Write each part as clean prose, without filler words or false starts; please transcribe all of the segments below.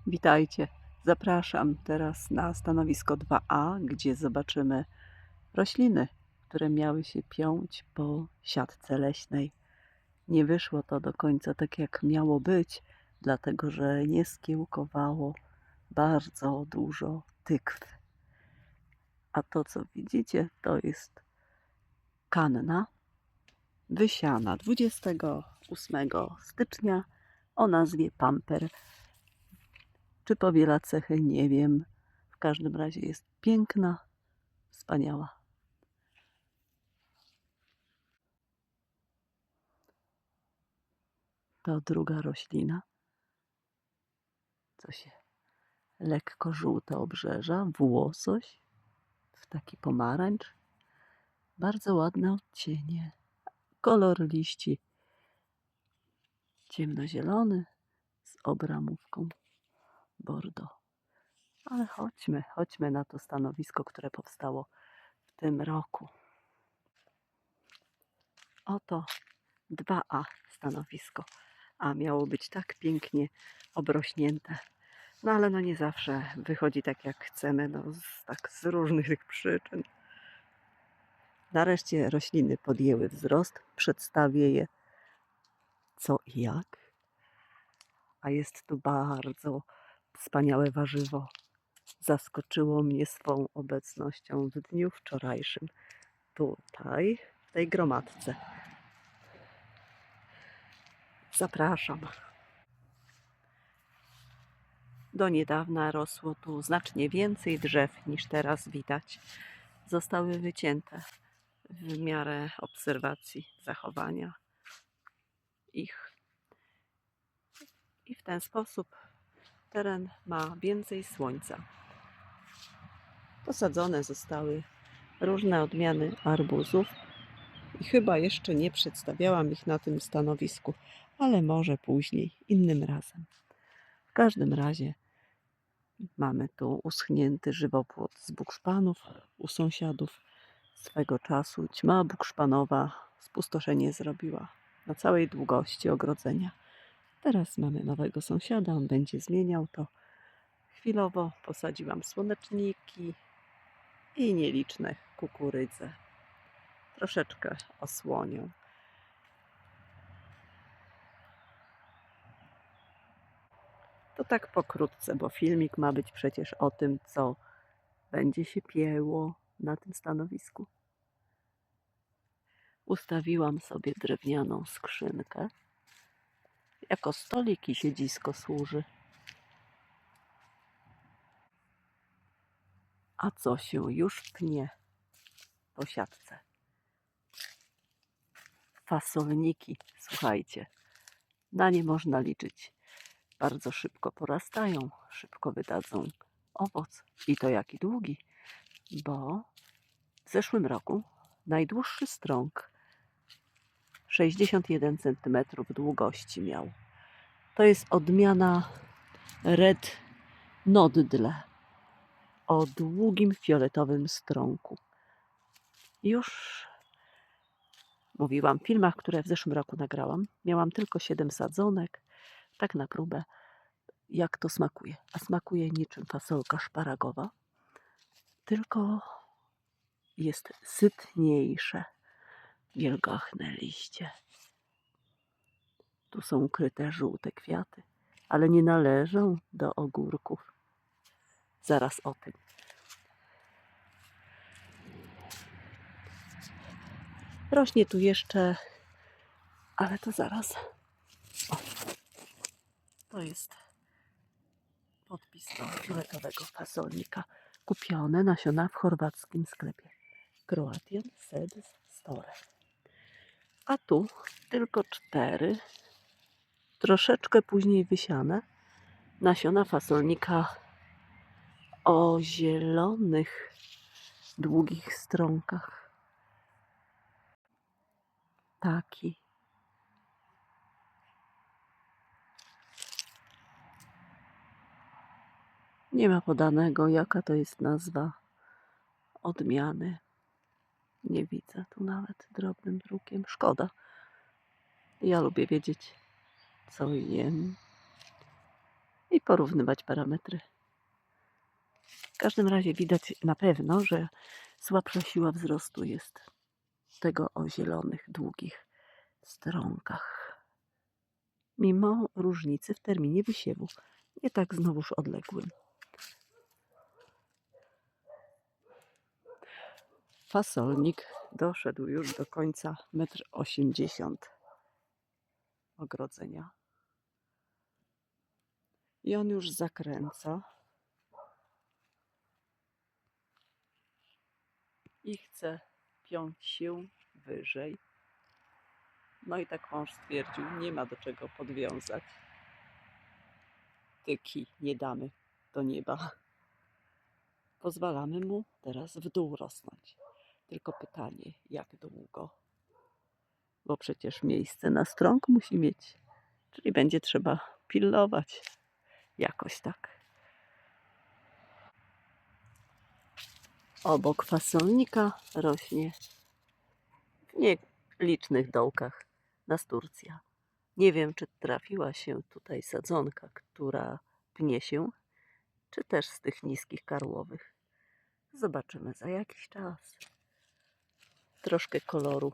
Witajcie. Zapraszam teraz na stanowisko 2A, gdzie zobaczymy rośliny, które miały się piąć po siatce leśnej. Nie wyszło to do końca tak, jak miało być, dlatego że nie skiełkowało bardzo dużo tykw. A to, co widzicie, to jest kanna wysiana 28 stycznia o nazwie Pamper. Czy powiela cechy? Nie wiem. W każdym razie jest piękna, wspaniała. To druga roślina, co się lekko żółte obrzeża, włosoś w taki pomarańcz. Bardzo ładne odcienie. Kolor liści ciemnozielony z obramówką bordo. Ale chodźmy na to stanowisko, które powstało w tym roku. Oto 2A stanowisko, a miało być tak pięknie obrośnięte. No ale no nie zawsze wychodzi tak, jak chcemy, tak z różnych przyczyn. Nareszcie rośliny podjęły wzrost, przedstawię je co i jak. A jest tu bardzo wspaniałe warzywo. Zaskoczyło mnie swą obecnością w dniu wczorajszym. Tutaj, w tej gromadce. Zapraszam. Do niedawna rosło tu znacznie więcej drzew niż teraz widać. Zostały wycięte w miarę obserwacji zachowania ich. I w ten sposób teren ma więcej słońca. Posadzone zostały różne odmiany arbuzów i chyba jeszcze nie przedstawiałam ich na tym stanowisku, ale może później, innym razem. W każdym razie mamy tu uschnięty żywopłot z bukszpanów u sąsiadów. Swego czasu ćma bukszpanowa spustoszenie zrobiła na całej długości ogrodzenia. Teraz mamy nowego sąsiada, on będzie zmieniał to. Chwilowo posadziłam słoneczniki i nieliczne kukurydze. Troszeczkę osłonią. To tak pokrótce, bo filmik ma być przecież o tym, co będzie się pieło na tym stanowisku. Ustawiłam sobie drewnianą skrzynkę. Jako stolik i siedzisko służy. A co się już pnie po siatce? Fasolniki, słuchajcie, na nie można liczyć. Bardzo szybko porastają, szybko wydadzą owoc. I to jaki długi, bo w zeszłym roku najdłuższy strąg 61 cm długości miał. To jest odmiana Red Noddle o długim fioletowym strąku. Już mówiłam w filmach, które w zeszłym roku nagrałam. Miałam tylko 7 sadzonek, tak na próbę, jak to smakuje. A smakuje niczym fasolka szparagowa, tylko jest sytniejsze, wielgachne liście. Tu są ukryte żółte kwiaty, ale nie należą do ogórków. Zaraz o tym. Rośnie tu jeszcze, ale to zaraz. O, to jest podpis do fioletowego fasolnika. Kupione nasiona w chorwackim sklepie Croatian Seeds Store. A tu tylko 4, troszeczkę później wysiane nasiona fasolnika o zielonych, długich strąkach. Taki. Nie ma podanego, jaka to jest nazwa odmiany. Nie widzę tu nawet drobnym drukiem. Szkoda. Ja lubię wiedzieć, co jem. i porównywać parametry. W każdym razie widać na pewno, że słabsza siła wzrostu jest tego o zielonych, długich strąkach. Mimo różnicy w terminie wysiewu, nie tak znowuż odległym. Fasolnik doszedł już do końca 1,80 m ogrodzenia. I on już zakręca i chce piąć się wyżej. No i tak mąż stwierdził, nie ma do czego podwiązać. Tyki nie damy do nieba. Pozwalamy mu teraz w dół rosnąć. Tylko pytanie, jak długo? Bo przecież miejsce na strąg musi mieć. Czyli będzie trzeba pilnować jakoś tak. Obok fasolnika rośnie w nielicznych dołkach nasturcja. Nie wiem, czy trafiła się tutaj sadzonka, która pnie się, czy też z tych niskich karłowych. Zobaczymy za jakiś czas. Troszkę koloru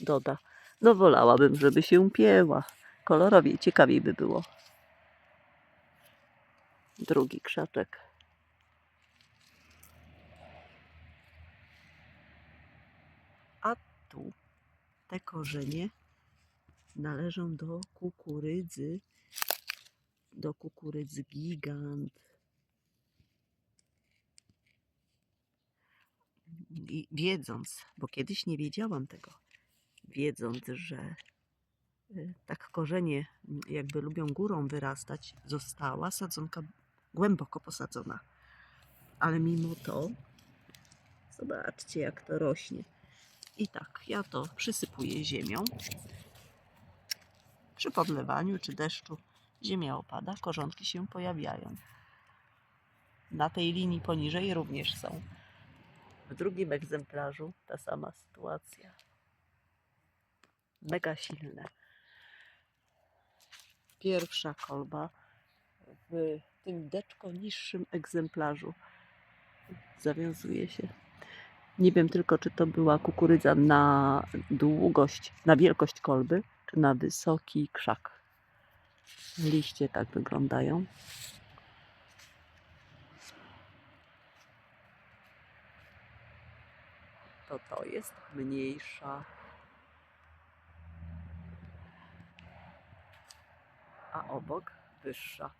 doda. No wolałabym, żeby się pieła. Kolorowiej, ciekawiej by było. Drugi krzaczek. A tu te korzenie należą do kukurydzy gigant. I wiedząc, bo kiedyś nie wiedziałam tego, wiedząc, że tak korzenie jakby lubią górą wyrastać, została sadzonka głęboko posadzona. Ale mimo to, zobaczcie jak to rośnie. I tak, ja to przysypuję ziemią. Przy podlewaniu czy deszczu ziemia opada, korzonki się pojawiają. Na tej linii poniżej również są. W drugim egzemplarzu ta sama sytuacja. Mega silne. Pierwsza kolba w tym deczko niższym egzemplarzu zawiązuje się. Nie wiem tylko, czy to była kukurydza na długość, na wielkość kolby, czy na wysoki krzak. Liście tak wyglądają. To jest mniejsza. A obok wyższa.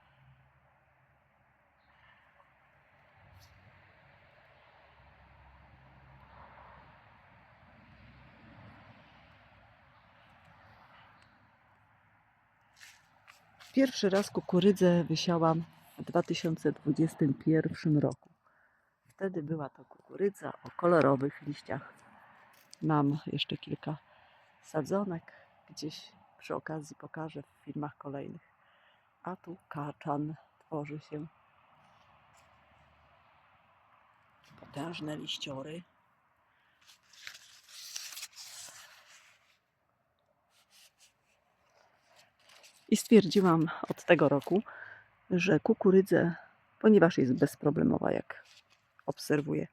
Pierwszy raz kukurydzę wysiałam w 2021 roku. Wtedy była to kukurydza o kolorowych liściach. Mam jeszcze kilka sadzonek. Gdzieś przy okazji pokażę w filmach kolejnych. A tu kaczan tworzy się. Potężne liściory. I stwierdziłam od tego roku, że kukurydzę, ponieważ jest bezproblemowa, jak obserwuję,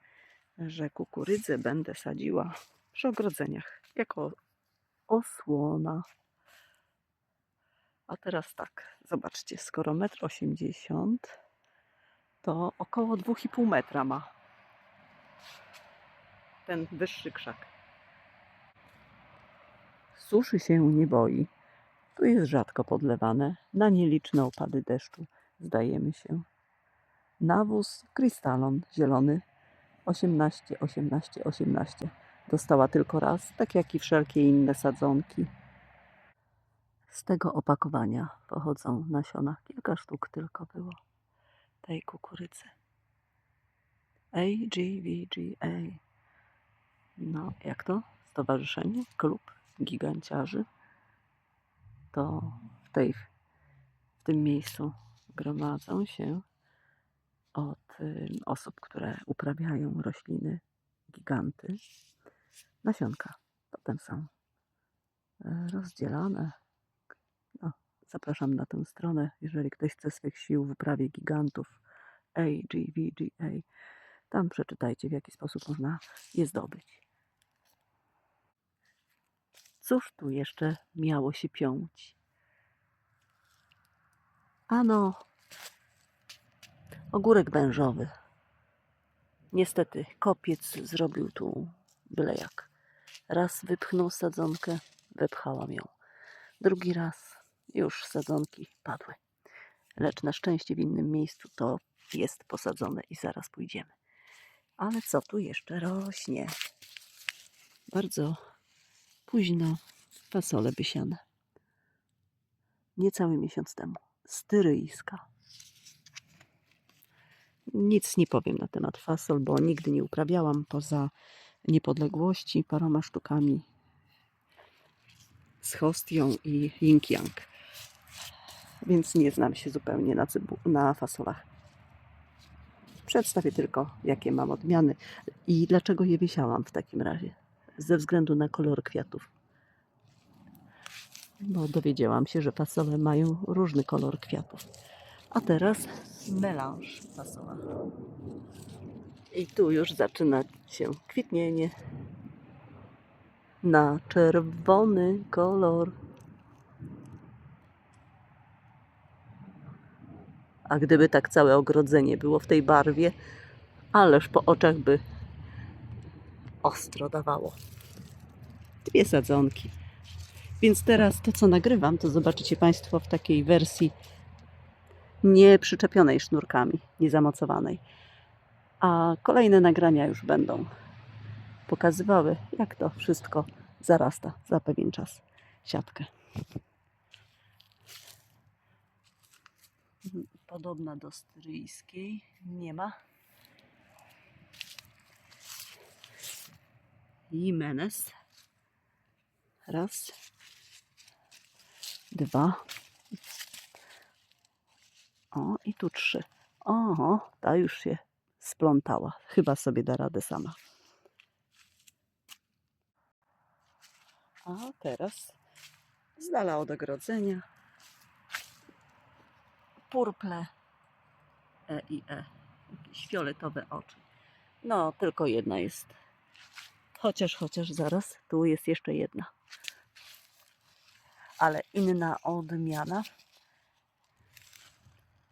że kukurydzę będę sadziła przy ogrodzeniach jako osłona. A teraz tak, zobaczcie, skoro 1,80 m, to około 2,5 metra ma ten wyższy krzak. Suszy się nie boi. Tu jest rzadko podlewane, na nieliczne opady deszczu zdajemy się. Nawóz Krystalon zielony 18, 18, 18. Dostała tylko raz, tak jak i wszelkie inne sadzonki. Z tego opakowania pochodzą nasiona. Kilka sztuk tylko było tej kukurydzy. AGVGA. No, jak to? Stowarzyszenie, klub giganciarzy. To w tym miejscu gromadzą się od osób, które uprawiają rośliny giganty. Nasionka potem są rozdzielane. No, zapraszam na tę stronę, jeżeli ktoś chce swych sił w uprawie gigantów AGVGA. Tam przeczytajcie, w jaki sposób można je zdobyć. Cóż tu jeszcze miało się piąć? Ano, ogórek wężowy. Niestety kopiec zrobił tu byle jak. Raz wypchnął sadzonkę, wypchałam ją. Drugi raz już sadzonki padły. Lecz na szczęście w innym miejscu to jest posadzone i zaraz pójdziemy. Ale co tu jeszcze rośnie? Bardzo późno fasole bysiane. Niecały miesiąc temu. Styryjska. Nic nie powiem na temat fasol, bo nigdy nie uprawiałam poza niepodległości paroma sztukami z hostią i yin-yang. Więc nie znam się zupełnie na fasolach. Przedstawię tylko, jakie mam odmiany i dlaczego je wysiałam w takim razie. Ze względu na kolor kwiatów. Bo dowiedziałam się, że fasole mają różny kolor kwiatów. A teraz melanż fasola. I tu już zaczyna się kwitnienie na czerwony kolor. A gdyby tak całe ogrodzenie było w tej barwie, ależ po oczach by ostro dawało. Dwie sadzonki. Więc teraz to, co nagrywam, to zobaczycie Państwo w takiej wersji nie przyczepionej sznurkami, nie zamocowanej. A kolejne nagrania już będą pokazywały, jak to wszystko zarasta za pewien czas siatkę. Podobna do styryjskiej nie ma. Jimenez. Raz. Dwa. O, i tu trzy. O, ta już się splątała. Chyba sobie da radę sama. A teraz z dala od ogrodzenia purple E i E. Jakieś fioletowe oczy. No, tylko jedna jest. Chociaż zaraz, tu jest jeszcze jedna. Ale inna odmiana.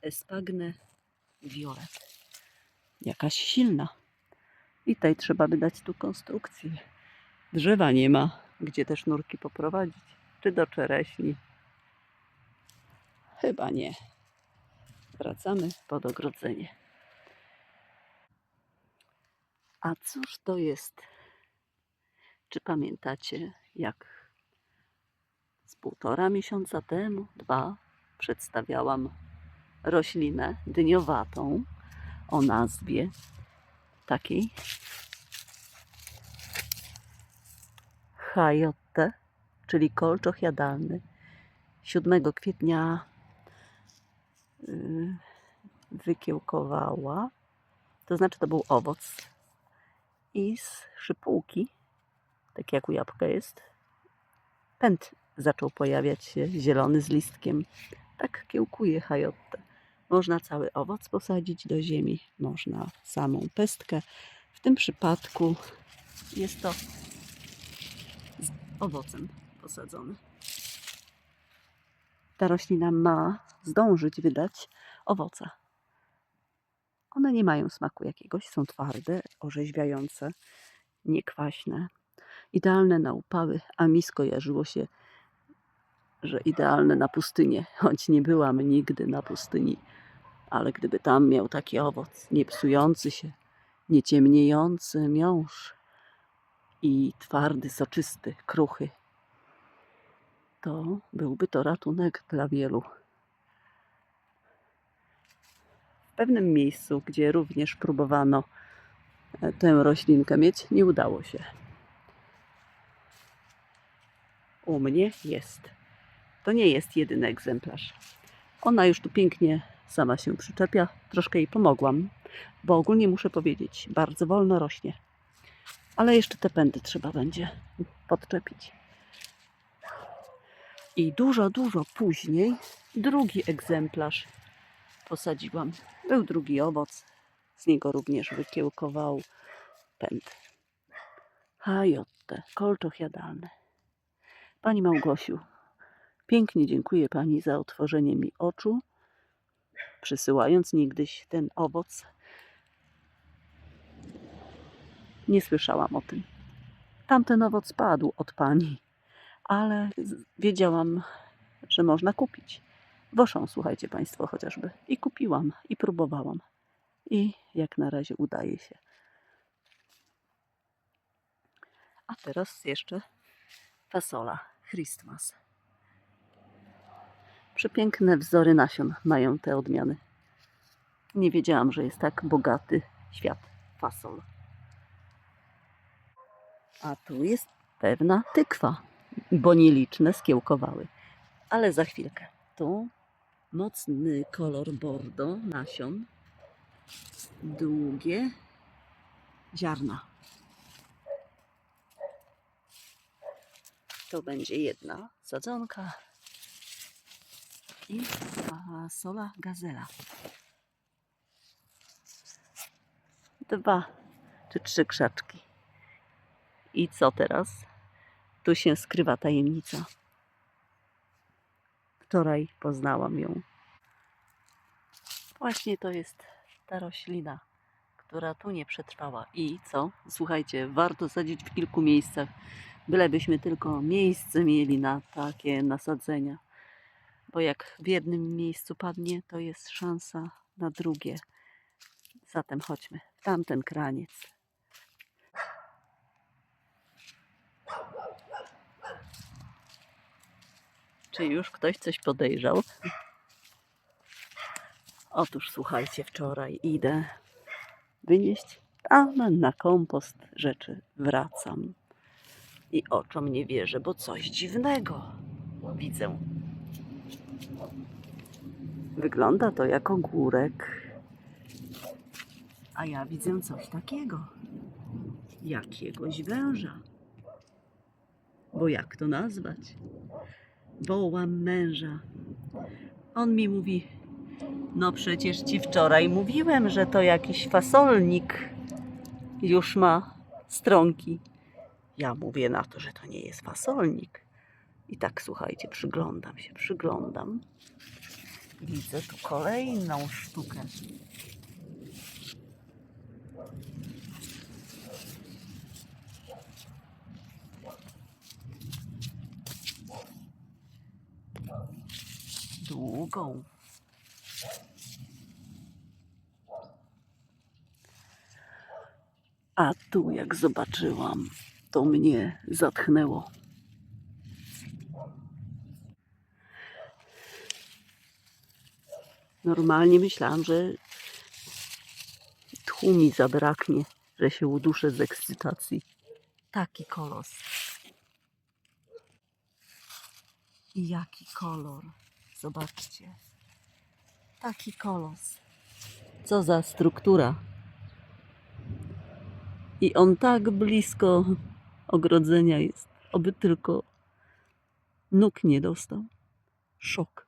Espagne violet. Jakaś silna. I tej trzeba by dać tu konstrukcję. Drzewa nie ma, gdzie te sznurki poprowadzić. Czy do czereśni? Chyba nie. Wracamy pod ogrodzenie. A cóż to jest? Czy pamiętacie, jak z 1,5 miesiąca temu, 2, przedstawiałam roślinę dyniowatą o nazwie takiej chayote, czyli kolczoch jadalny. 7 kwietnia wykiełkowała, to znaczy to był owoc i z szypułki, tak jak u jabłka jest, pęd zaczął pojawiać się zielony z listkiem. Tak kiełkuje chayote. Można cały owoc posadzić do ziemi, można samą pestkę. W tym przypadku jest to z owocem posadzony. Ta roślina ma zdążyć wydać owoce. One nie mają smaku jakiegoś, są twarde, orzeźwiające, niekwaśne, idealne na upały, a mi skojarzyło się, że idealne na pustynię, choć nie byłam nigdy na pustyni, ale gdyby tam miał taki owoc, nie psujący się, nie ciemniejący miąższ i twardy, soczysty, kruchy, to byłby to ratunek dla wielu. W pewnym miejscu, gdzie również próbowano tę roślinkę mieć, nie udało się. U mnie jest. To nie jest jedyny egzemplarz. Ona już tu pięknie sama się przyczepia. Troszkę jej pomogłam, bo ogólnie muszę powiedzieć, bardzo wolno rośnie. Ale jeszcze te pędy trzeba będzie podczepić. I dużo później drugi egzemplarz posadziłam. Był drugi owoc, z niego również wykiełkował pęd. Hajotte, kolczoch jadalny. Pani Małgosiu, pięknie dziękuję Pani za otworzenie mi oczu, przysyłając niegdyś ten owoc. Nie słyszałam o tym. Tamten owoc padł od Pani, ale wiedziałam, że można kupić. Woszą, słuchajcie Państwo, chociażby. I kupiłam, i próbowałam. I jak na razie udaje się. A teraz jeszcze fasola Christmas. Przepiękne wzory nasion mają te odmiany. Nie wiedziałam, że jest tak bogaty świat fasol. A tu jest pewna tykwa, bo nieliczne skiełkowały. Ale za chwilkę. Tu mocny kolor bordo nasion, długie ziarna. To będzie jedna sadzonka i fasola gazela. 2 czy 3 krzaczki. I co teraz? Tu się skrywa tajemnica. Wczoraj poznałam ją. Właśnie to jest ta roślina, która tu nie przetrwała. I co? Słuchajcie, warto sadzić w kilku miejscach, bylebyśmy tylko miejsce mieli na takie nasadzenia. Bo jak w jednym miejscu padnie, to jest szansa na drugie. Zatem chodźmy w tamten kraniec. Czy już ktoś coś podejrzał? Otóż słuchajcie, wczoraj idę wynieść, a na kompost rzeczy wracam. I oczom nie wierzę, bo coś dziwnego widzę. Wygląda to jak ogórek, a ja widzę coś takiego. Jakiegoś węża. Bo jak to nazwać? Wołam męża. On mi mówi: no przecież ci wczoraj mówiłem, że to jakiś fasolnik już ma stronki. Ja mówię na to, że to nie jest fasolnik. I tak słuchajcie, przyglądam. Widzę tu kolejną sztukę. Długą. A tu jak zobaczyłam, to mnie zatchnęło. Normalnie myślałam, że tchu mi zabraknie, że się uduszę z ekscytacji. Taki kolos. I jaki kolor. Zobaczcie. Taki kolos. Co za struktura. I on tak blisko ogrodzenia jest. Oby tylko nóg nie dostał. Szok.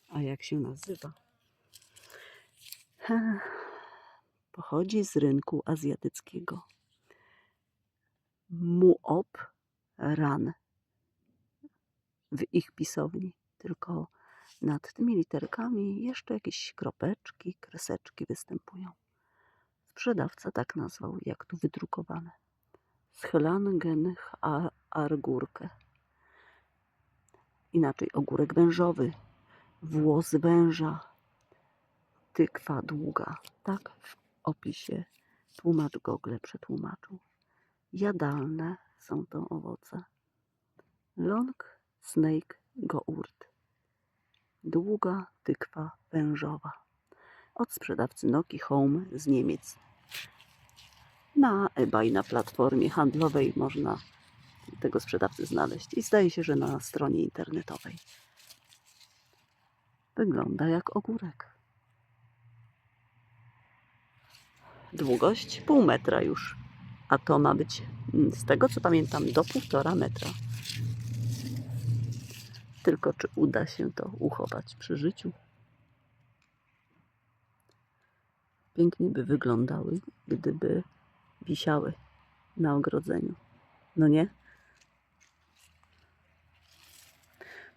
A jak się nazywa? Pochodzi z rynku azjatyckiego. Muop ran. W ich pisowni. Tylko nad tymi literkami jeszcze jakieś kropeczki, kreseczki występują. Sprzedawca tak nazwał, jak tu wydrukowane. Schlangen argurkę. Inaczej ogórek wężowy, włos węża, tykwa długa. Tak w opisie tłumacz Google przetłumaczył. Jadalne są to owoce. Long snake gourd. Długa tykwa wężowa. Od sprzedawcy Noki Home z Niemiec. Na eBay, na platformie handlowej można tego sprzedawcy znaleźć. I zdaje się, że na stronie internetowej. Wygląda jak ogórek. Długość 0,5 metra już. a to ma być, z tego co pamiętam, do 1,5 metra. Tylko czy uda się to uchować przy życiu? Pięknie by wyglądały, gdyby wisiały na ogrodzeniu. No nie?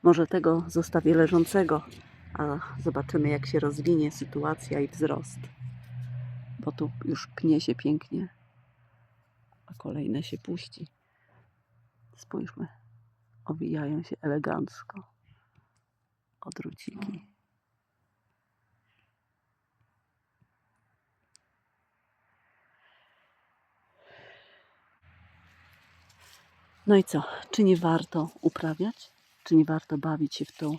Może tego zostawię leżącego, a zobaczymy, jak się rozwinie sytuacja i wzrost. Bo tu już pnie się pięknie, a kolejne się puści. Spójrzmy, owijają się elegancko odruciki. No i co? Czy nie warto uprawiać? Czy nie warto bawić się w tą...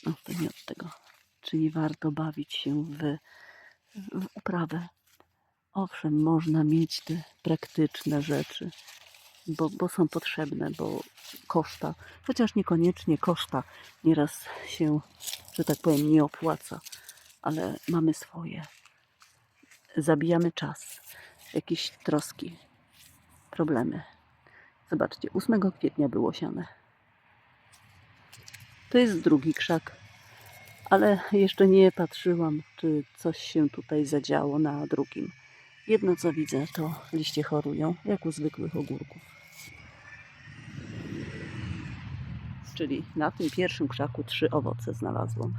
No to nie od tego. Czy nie warto bawić się w uprawę? Owszem, można mieć te praktyczne rzeczy, bo są potrzebne, bo koszta, chociaż niekoniecznie koszta, nieraz się, że tak powiem, nie opłaca, ale mamy swoje. Zabijamy czas, jakieś troski, problemy. Zobaczcie, 8 kwietnia było siane. To jest drugi krzak, ale jeszcze nie patrzyłam, czy coś się tutaj zadziało na drugim. Jedno co widzę, to liście chorują, jak u zwykłych ogórków. Czyli na tym pierwszym krzaku 3 owoce znalazłam.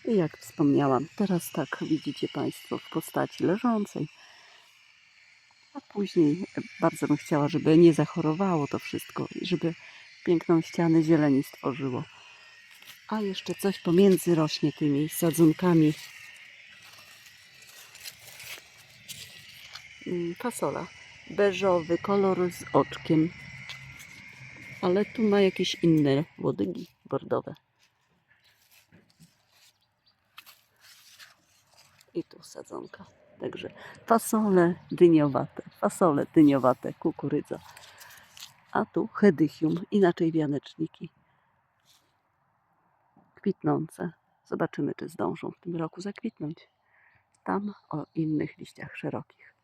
I jak wspomniałam, teraz tak widzicie Państwo w postaci leżącej. A później bardzo bym chciała, żeby nie zachorowało to wszystko i żeby piękną ścianę zieleni stworzyło. A jeszcze coś pomiędzy rośnie tymi sadzonkami. Fasola. Beżowy kolor z oczkiem. Ale tu ma jakieś inne łodygi bordowe. I tu sadzonka. Także fasole dyniowate, kukurydza. A tu hedychium, inaczej wianeczniki. Kwitnące. Zobaczymy, czy zdążą w tym roku zakwitnąć. Tam o innych liściach szerokich.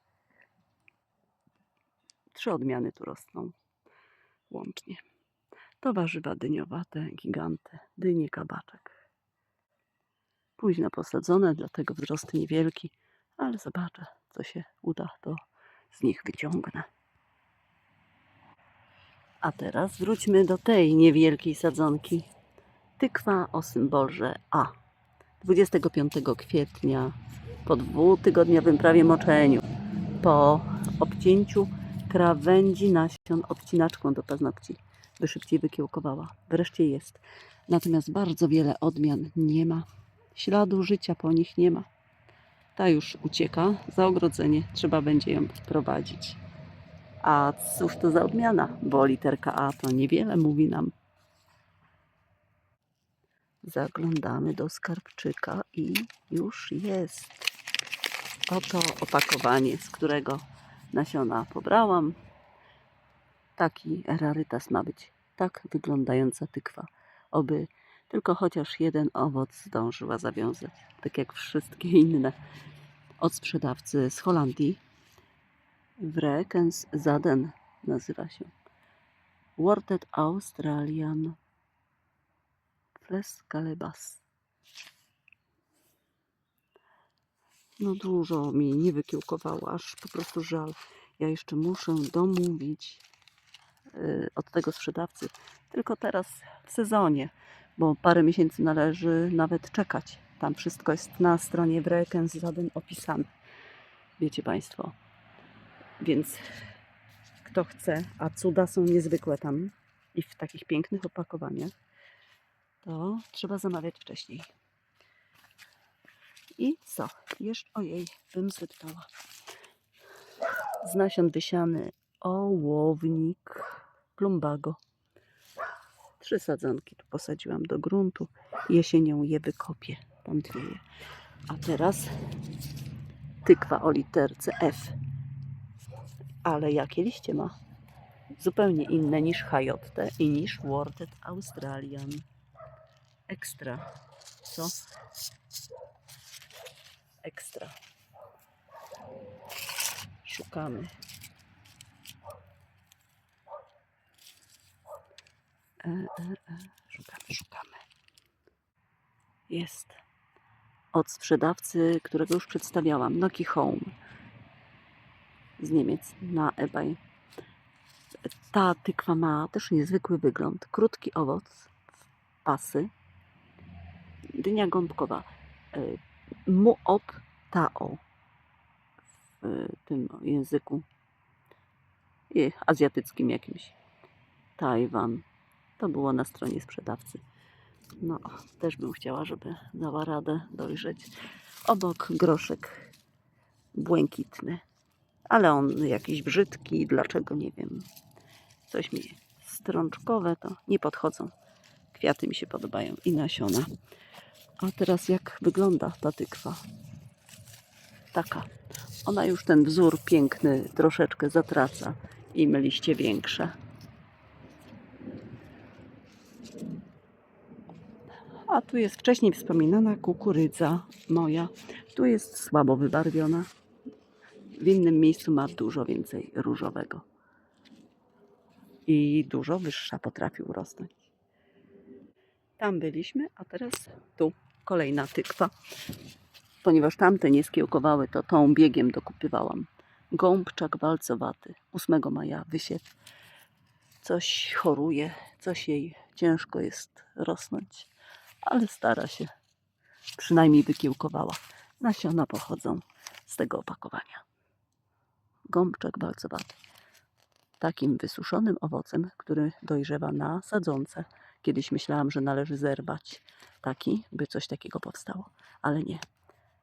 3 odmiany tu rosną łącznie. To warzywa dyniowate, giganty, dynie, kabaczek. Późno posadzone, dlatego wzrost niewielki, ale zobaczę, co się uda, to z nich wyciągnę. A teraz wróćmy do tej niewielkiej sadzonki. Tykwa o symbolze A. 25 kwietnia, po 2-tygodniowym prawie moczeniu, po obcięciu krawędzi nasion odcinaczką do paznokci, by szybciej wykiełkowała. Wreszcie jest. Natomiast bardzo wiele odmian nie ma. Śladu życia po nich nie ma. Ta już ucieka za ogrodzenie. Trzeba będzie ją wprowadzić. A cóż to za odmiana? Bo literka A to niewiele mówi nam. Zaglądamy do skarbczyka i już jest. Oto opakowanie, z którego nasiona pobrałam. Taki rarytas ma być. Tak wyglądająca tykwa. Oby tylko chociaż jeden owoc zdążyła zawiązać. Tak jak wszystkie inne. Od sprzedawcy z Holandii. Vrekenszaden nazywa się. Wortet Australian Flescalebas. No dużo mi nie wykiełkowało, aż po prostu żal. Ja jeszcze muszę domówić od tego sprzedawcy. Tylko teraz w sezonie, bo parę miesięcy należy nawet czekać. Tam wszystko jest na stronie Vrekenszaden opisane. Wiecie Państwo. Więc kto chce, a cuda są niezwykłe tam i w takich pięknych opakowaniach, to trzeba zamawiać wcześniej. I co? Jeszcze, ojej, bym zryptała. Z nasion wysiany ołownik plumbago. 3 sadzonki tu posadziłam do gruntu. Jesienią je wykopię. Tam 2. A teraz tykwa o literce F. Ale jakie liście ma? zupełnie inne niż Hayotte i niż Worted Australian. Ekstra. Co? Ekstra. Szukamy. Szukamy. Jest. Od sprzedawcy, którego już przedstawiałam. Noki Home. Z Niemiec na eBay. Ta tykwa ma też niezwykły wygląd. Krótki owoc, pasy. Dynia gąbkowa. Muop Tao w tym języku azjatyckim jakimś. Tajwan. To było na stronie sprzedawcy. No, też bym chciała, żeby dała radę dojrzeć. Obok groszek błękitny. Ale on jakiś brzydki, dlaczego nie wiem. Coś mi strączkowe to nie podchodzą. Kwiaty mi się podobają i nasiona. A teraz jak wygląda ta tykwa? Taka. Ona już ten wzór piękny troszeczkę zatraca. Im liście większe. A tu jest wcześniej wspominana kukurydza moja. Tu jest słabo wybarwiona. W innym miejscu ma dużo więcej różowego. I dużo wyższa potrafi urosnąć. Tam byliśmy, a teraz tu kolejna tykwa. Ponieważ tamte nie skiełkowały, to tą biegiem dokupywałam. Gąbczak walcowaty. 8 maja wysiew. Coś choruje, coś jej ciężko jest rosnąć, ale stara się. Przynajmniej wykiełkowała. Nasiona pochodzą z tego opakowania. Gąbczak walcowaty. Takim wysuszonym owocem, który dojrzewa na sadzące. Kiedyś myślałam, że należy zerwać taki, by coś takiego powstało, ale nie.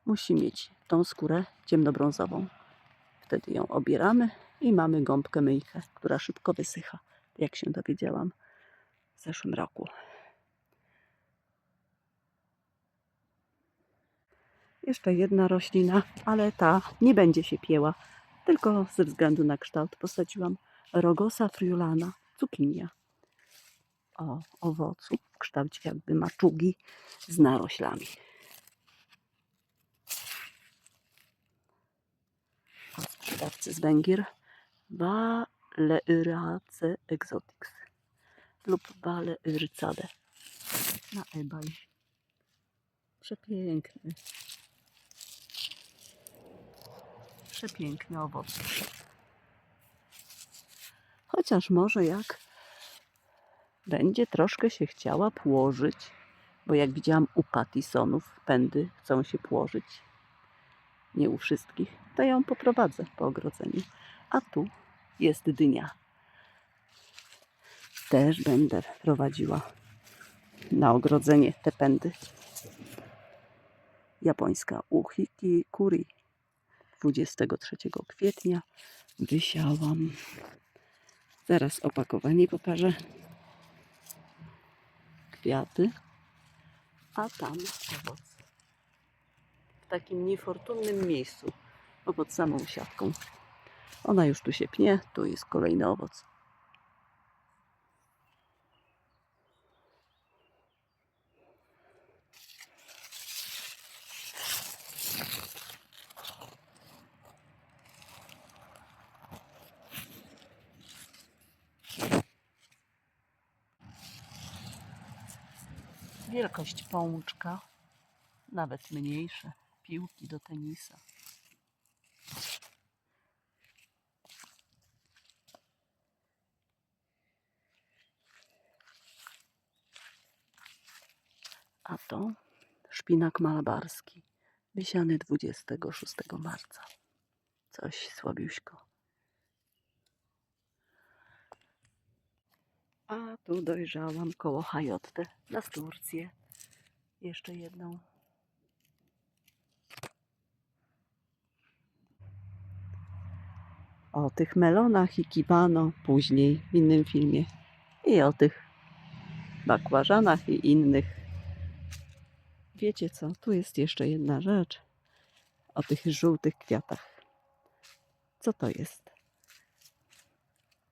Musi mieć tą skórę ciemnobrązową. Wtedy ją obieramy i mamy gąbkę myjkę, która szybko wysycha, jak się dowiedziałam w zeszłym roku. Jeszcze jedna roślina, ale ta nie będzie się pieła, tylko ze względu na kształt posadziłam Rogosa friulana, cukinia. O owocu w kształcie jakby maczugi z naroślami. Od sprzedawcy z Węgier Valeurace Exotics lub Valeurcade na eBay. Przepiękny. Przepiękny owoc. Chociaż może jak będzie troszkę się chciała płożyć, bo jak widziałam u Pattisonów, pędy chcą się płożyć. Nie u wszystkich. To ją poprowadzę po ogrodzeniu. A tu jest dynia. Też będę prowadziła na ogrodzenie te pędy. Japońska Uhiki Kuri. 23 kwietnia wysiałam. Zaraz opakowanie pokażę. Kwiaty. A tam owoc. W takim niefortunnym miejscu. Bo pod samą siatką. Ona już tu się pnie. Tu jest kolejny owoc. Wielkość pączka, nawet mniejsze, piłki do tenisa. A to szpinak malabarski, wysiany 26 marca. Coś słabiuśko. A tu dojrzałam koło Hayotte na Turcję. Jeszcze jedną. O tych melonach i kiwano później w innym filmie. I o tych bakłażanach i innych. Wiecie co? Tu jest jeszcze jedna rzecz. O tych żółtych kwiatach. Co to jest?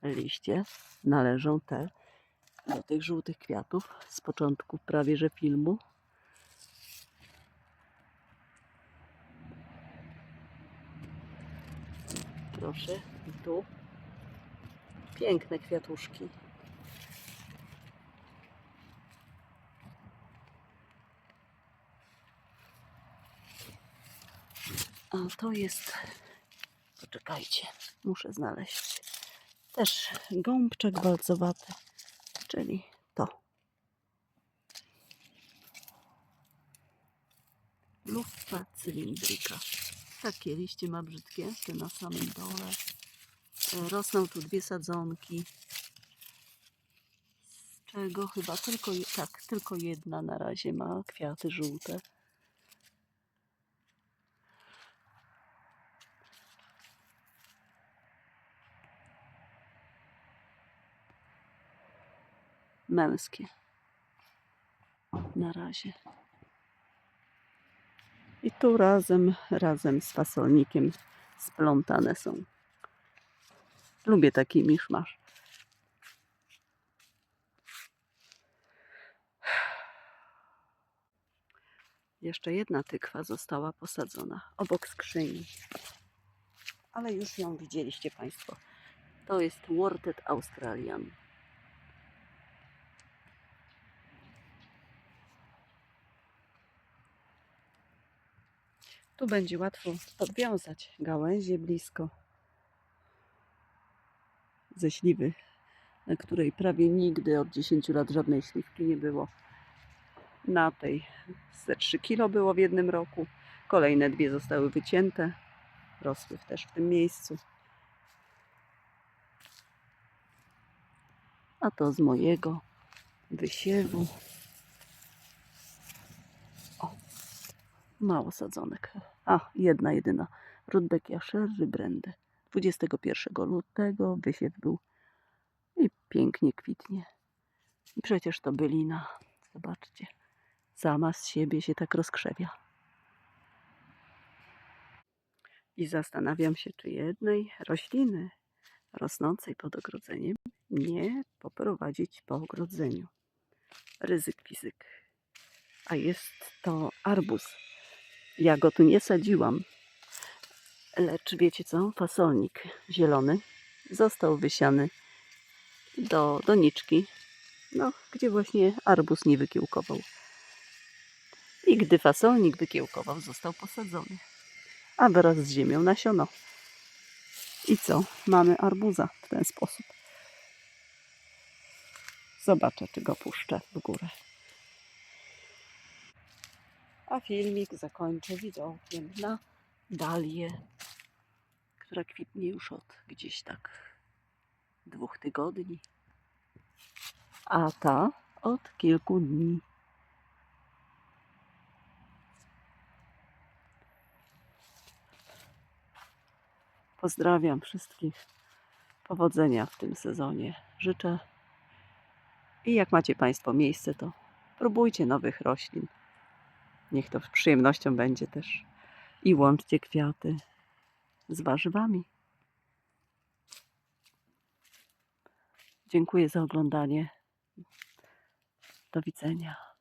liście należą te do tych żółtych kwiatów z początku prawie że filmu. Proszę, i tu piękne kwiatuszki. A to jest, poczekajcie, muszę znaleźć, też gąbczak walcowaty, czyli to. Luffa cylindryka. Takie liście ma brzydkie, te na samym dole. Rosną tu dwie sadzonki, z czego chyba tylko jedna na razie ma kwiaty żółte. Męskie na razie. I tu razem z fasolnikiem splątane są. Lubię taki miszmasz. Jeszcze jedna tykwa została posadzona obok skrzyni. Ale już ją widzieliście Państwo. To jest Wortet Australian. Tu będzie łatwo podwiązać gałęzie blisko ze śliwy, na której prawie nigdy od 10 lat żadnej śliwki nie było. Na tej ze 3 kilo było w jednym roku. Kolejne dwie zostały wycięte. Rosły też w tym miejscu. A to z mojego wysiewu. O, mało sadzonek. A, jedna jedyna. Rudbeckia Sherry Brandy. 21 lutego wysiew był i pięknie kwitnie. I przecież to bylina. Zobaczcie. Sama z siebie się tak rozkrzewia. I zastanawiam się, czy jednej rośliny rosnącej pod ogrodzeniem nie poprowadzić po ogrodzeniu. Ryzyk fizyk. A jest to arbuz. Ja go tu nie sadziłam, lecz wiecie co? Fasolnik zielony został wysiany do doniczki, gdzie właśnie arbuz nie wykiełkował. I gdy fasolnik wykiełkował, został posadzony, a wraz z ziemią nasiono. I co? Mamy arbuza w ten sposób. Zobaczę, czy go puszczę w górę. A filmik zakończę widokiem na dalię, która kwitnie już od gdzieś tak 2 tygodni, a ta od kilku dni. Pozdrawiam wszystkich. Powodzenia w tym sezonie życzę. I jak macie Państwo miejsce, to próbujcie nowych roślin. Niech to z przyjemnością będzie też. I łączcie kwiaty z warzywami. Dziękuję za oglądanie. Do widzenia.